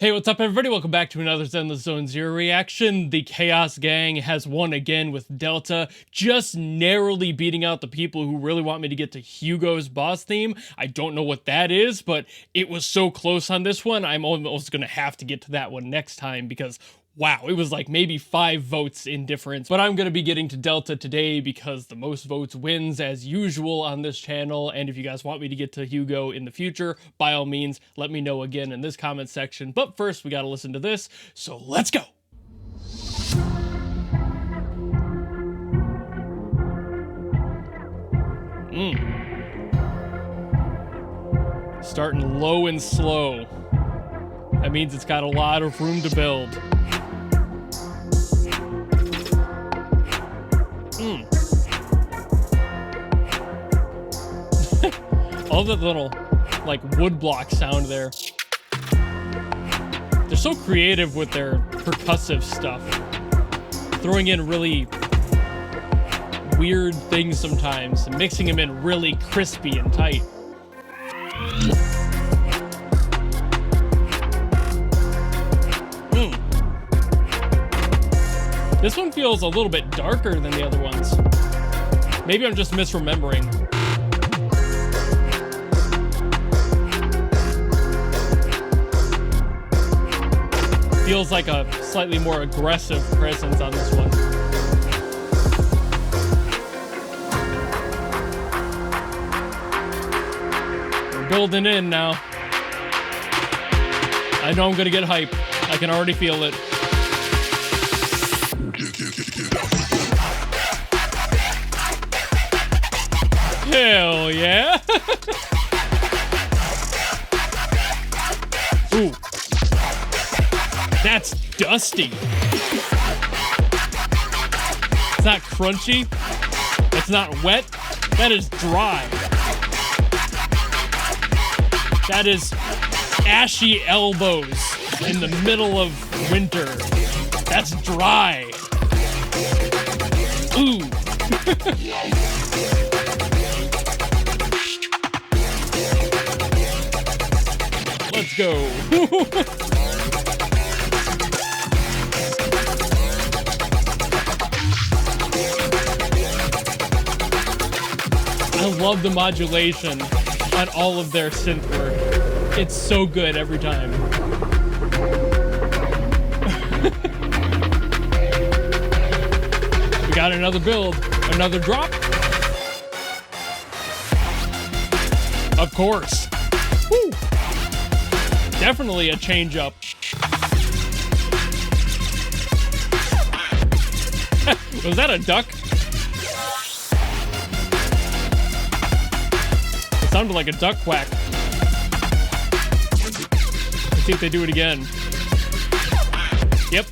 Hey, what's up everybody? Welcome back to another Zenless Zone Zero reaction. The Chaos Gang has won again with Delta, just narrowly beating out the people who really want me to get to Hugo's boss theme. I don't know what that is, but it was so close on this one, I'm almost gonna have to get to that one next time because wow, it was like maybe 5 votes in difference, but I'm gonna be getting to Delta today because the most votes wins as usual on this channel, and if you guys want me to get to Hugo in the future, by all means, let me know again in this comment section. But first, we gotta listen to this, so let's go! Starting low and slow. That means it's got a lot of room to build. I love that little, like, wood block sound there. They're so creative with their percussive stuff. Throwing in really weird things sometimes, and mixing them in really crispy and tight. This one feels a little bit darker than the other ones. Maybe I'm just misremembering. Feels like a slightly more aggressive presence on this one. We're building in now. I know I'm gonna get hype. I can already feel it. Hell yeah! Ooh. That's dusty. It's not crunchy. It's not wet. That is dry. That is ashy elbows in the middle of winter. That's dry. Ooh. Let's go. I love the modulation on all of their synth work. It's so good every time. We got another build, another drop. Of course. Woo. Definitely a change up. Was that a duck? It sounded like a duck quack. Let's see if they do it again. Yep.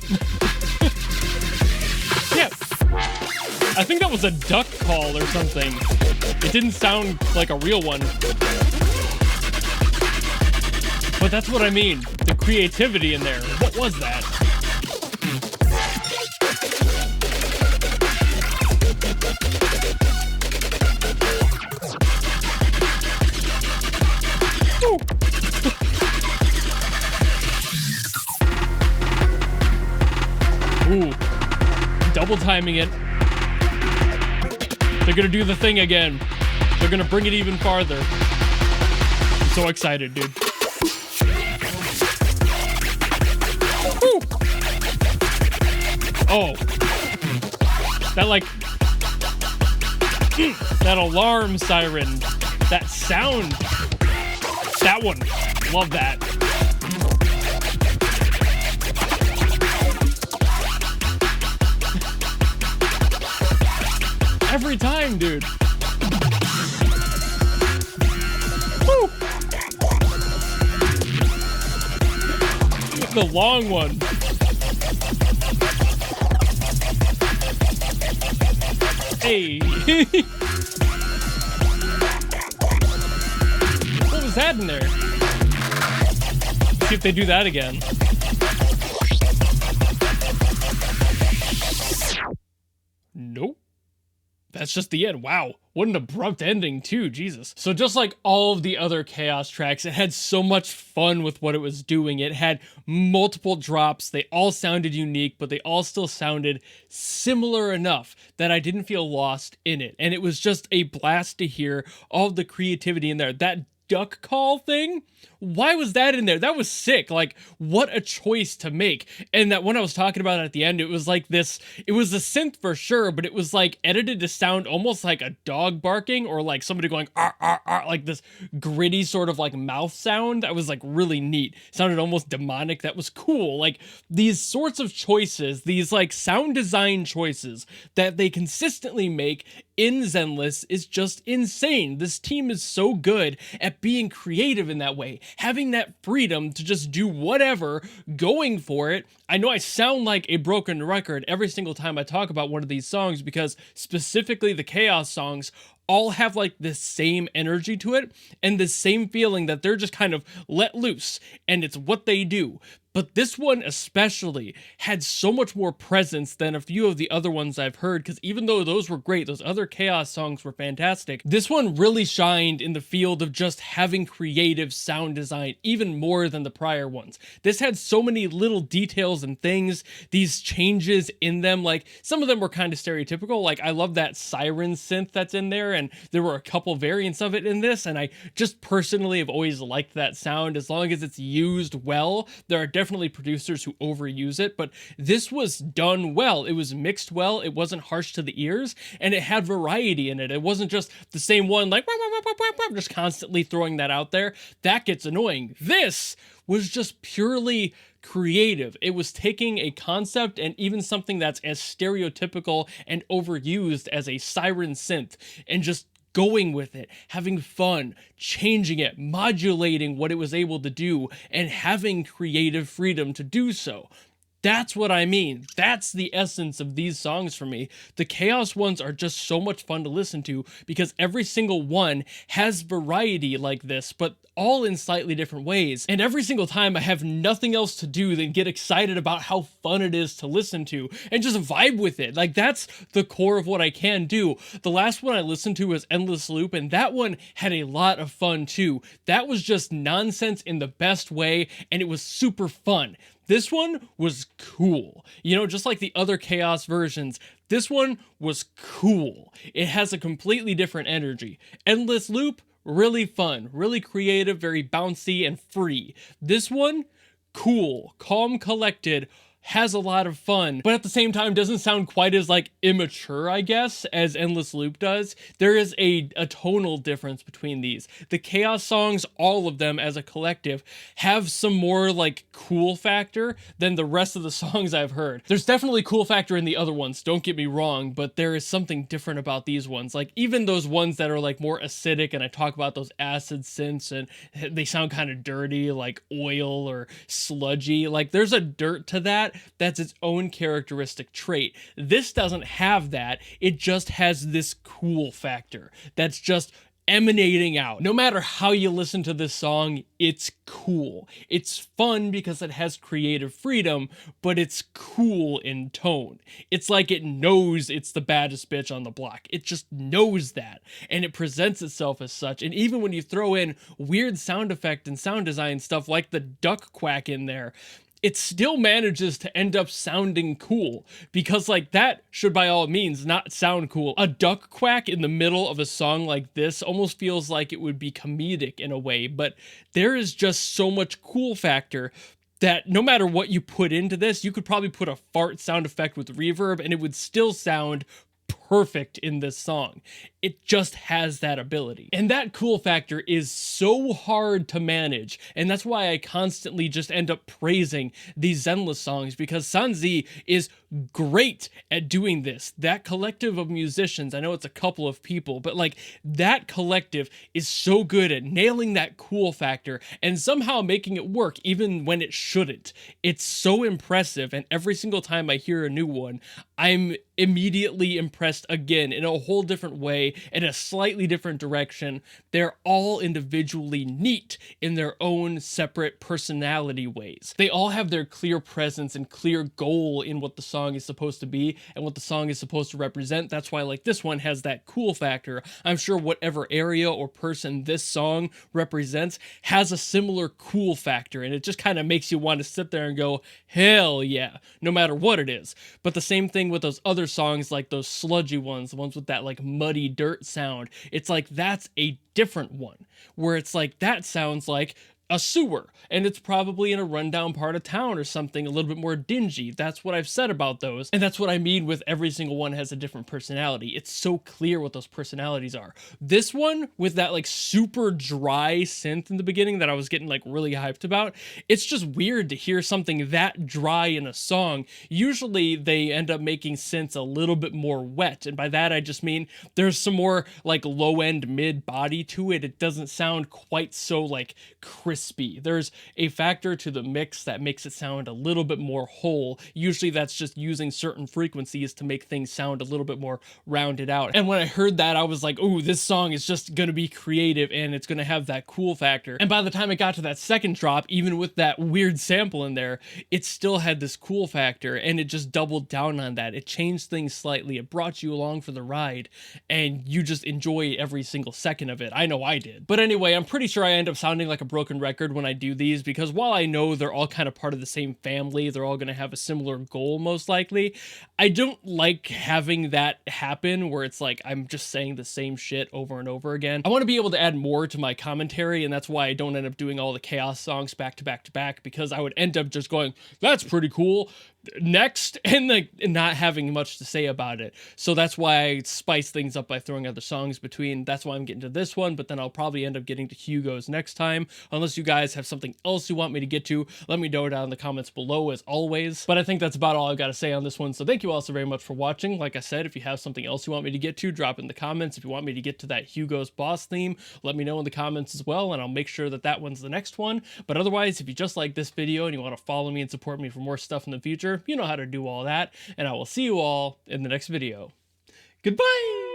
Yeah. I think that was a duck call or something. It didn't sound like a real one. But that's what I mean. The creativity in there. What was that? Ooh. Double timing it. They're gonna do the thing again. They're gonna bring it even farther. I'm so excited, dude. Woo. Oh. That, like, that alarm siren, that sound. That one. Love that. Every time, dude. Woo. The long one. Hey. What was that in there? Let's see if they do that again. Nope. That's just the end. Wow. What an abrupt ending, too, Jesus. So just like all of the other Chaos tracks, it had so much fun with what it was doing. It had multiple drops. They all sounded unique, but they all still sounded similar enough that I didn't feel lost in it. And it was just a blast to hear all of the creativity in there. That duck call thing, why was that in there? That was sick. Like, what a choice to make. And that when I was talking about it at the end, it was like this, it was a synth for sure, but it was like edited to sound almost like a dog barking or like somebody going ar, ar, ar, like this gritty sort of like mouth sound. That was like really neat. Sounded almost demonic. That was cool. Like, these sorts of choices, these like sound design choices that they consistently make in Zenless is just insane. This team is so good at being creative in that way, having that freedom to just do whatever, going for it. I know I sound like a broken record every single time I talk about one of these songs because specifically the Chaos songs all have like the same energy to it and the same feeling that they're just kind of let loose and it's what they do. But this one especially had so much more presence than a few of the other ones I've heard, because even though those were great, those other Chaos songs were fantastic, this one really shined in the field of just having creative sound design even more than the prior ones. This had so many little details and things, these changes in them, like some of them were kind of stereotypical, like I love that siren synth that's in there, and there were a couple variants of it in this, and I just personally have always liked that sound as long as it's used well. There are definitely producers who overuse it, but this was done well. It was mixed well, it wasn't harsh to the ears, and it had variety in it. It wasn't just the same one, like just constantly throwing that out there. That gets annoying. This was just purely creative. It was taking a concept and even something that's as stereotypical and overused as a siren synth and just going with it, having fun, changing it, modulating what it was able to do, and having creative freedom to do so. That's what I mean. That's the essence of these songs for me. The Chaos ones are just so much fun to listen to because every single one has variety like this, but all in slightly different ways. And every single time I have nothing else to do than get excited about how fun it is to listen to and just vibe with it. Like, that's the core of what I can do. The last one I listened to was Endless Loop, and that one had a lot of fun too. That was just nonsense in the best way, and it was super fun. This one was cool. You know, just like the other Chaos versions, this one was cool. It has a completely different energy. Endless Loop, really fun, really creative, very bouncy and free. This one, cool, calm, collected, has a lot of fun, but at the same time doesn't sound quite as like immature, I guess, as Endless Loop does. There is a tonal difference between these. The Chaos songs, all of them as a collective, have some more like cool factor than the rest of the songs I've heard. There's definitely cool factor in the other ones, don't get me wrong, but there is something different about these ones. Like even those ones that are like more acidic, and I talk about those acid synths and they sound kind of dirty, like oil or sludgy, like there's a dirt to that that's its own characteristic trait. This doesn't have that. It just has this cool factor that's just emanating out. No matter how you listen to this song, it's cool. It's fun because it has creative freedom, but it's cool in tone. It's like it knows it's the baddest bitch on the block. It just knows that, and it presents itself as such. And even when you throw in weird sound effect and sound design stuff like the duck quack in there, it still manages to end up sounding cool, because like that should by all means not sound cool. A duck quack in the middle of a song like this almost feels like it would be comedic in a way, but there is just so much cool factor that no matter what you put into this, you could probably put a fart sound effect with reverb and it would still sound perfect in this song. It just has that ability. And that cool factor is so hard to manage. And that's why I constantly just end up praising these Zenless songs, because Sanzi is great at doing this. That collective of musicians, I know it's a couple of people, but like that collective is so good at nailing that cool factor and somehow making it work even when it shouldn't. It's so impressive, and every single time I hear a new one, I'm immediately impressed again in a whole different way way in a slightly different direction, they're all individually neat in their own separate personality ways. They all have their clear presence and clear goal in what the song is supposed to be and what the song is supposed to represent. That's why like this one has that cool factor. I'm sure whatever area or person this song represents has a similar cool factor, and it just kind of makes you want to sit there and go, hell yeah, no matter what it is. But the same thing with those other songs, like those sludgy ones, the ones with that like muddy dirt sound. It's like that's a different one where it's like that sounds like a sewer, and it's probably in a rundown part of town or something a little bit more dingy. That's what I've said about those, and that's what I mean with every single one has a different personality. It's so clear what those personalities are. This one with that like super dry synth in the beginning that I was getting like really hyped about, it's just weird to hear something that dry in a song. Usually they end up making synths a little bit more wet, and by that I just mean there's some more like low end mid body to it. It doesn't sound quite so like crispy. There's a factor to the mix that makes it sound a little bit more whole. Usually that's just using certain frequencies to make things sound a little bit more rounded out. And when I heard that, I was like, oh, this song is just gonna be creative and it's gonna have that cool factor. And by the time it got to that second drop, even with that weird sample in there, it still had this cool factor, and it just doubled down on that. It changed things slightly. It brought you along for the ride, and you just enjoy every single second of it. I know I did. But anyway, I'm pretty sure I end up sounding like a broken record when I do these, because while I know they're all kind of part of the same family, they're all going to have a similar goal most likely, I don't like having that happen where it's like I'm just saying the same shit over and over again. I want to be able to add more to my commentary, and that's why I don't end up doing all the Chaos songs back to back to back, because I would end up just going, that's pretty cool, next, and like not having much to say about it. So that's why I spice things up by throwing other songs between. That's why I'm getting to this one, but then I'll probably end up getting to Hugo's next time, unless you guys have something else you want me to get to. Let me know down in the comments below as always. But I think that's about all I've got to say on this one, so thank you all so very much for watching. Like I said, if you have something else you want me to get to, drop in the comments. If you want me to get to that Hugo's boss theme, let me know in the comments as well, and I'll make sure that that one's the next one. But otherwise, if you just like this video and you want to follow me and support me for more stuff in the future, you know how to do all that, and I will see you all in the next video. Goodbye!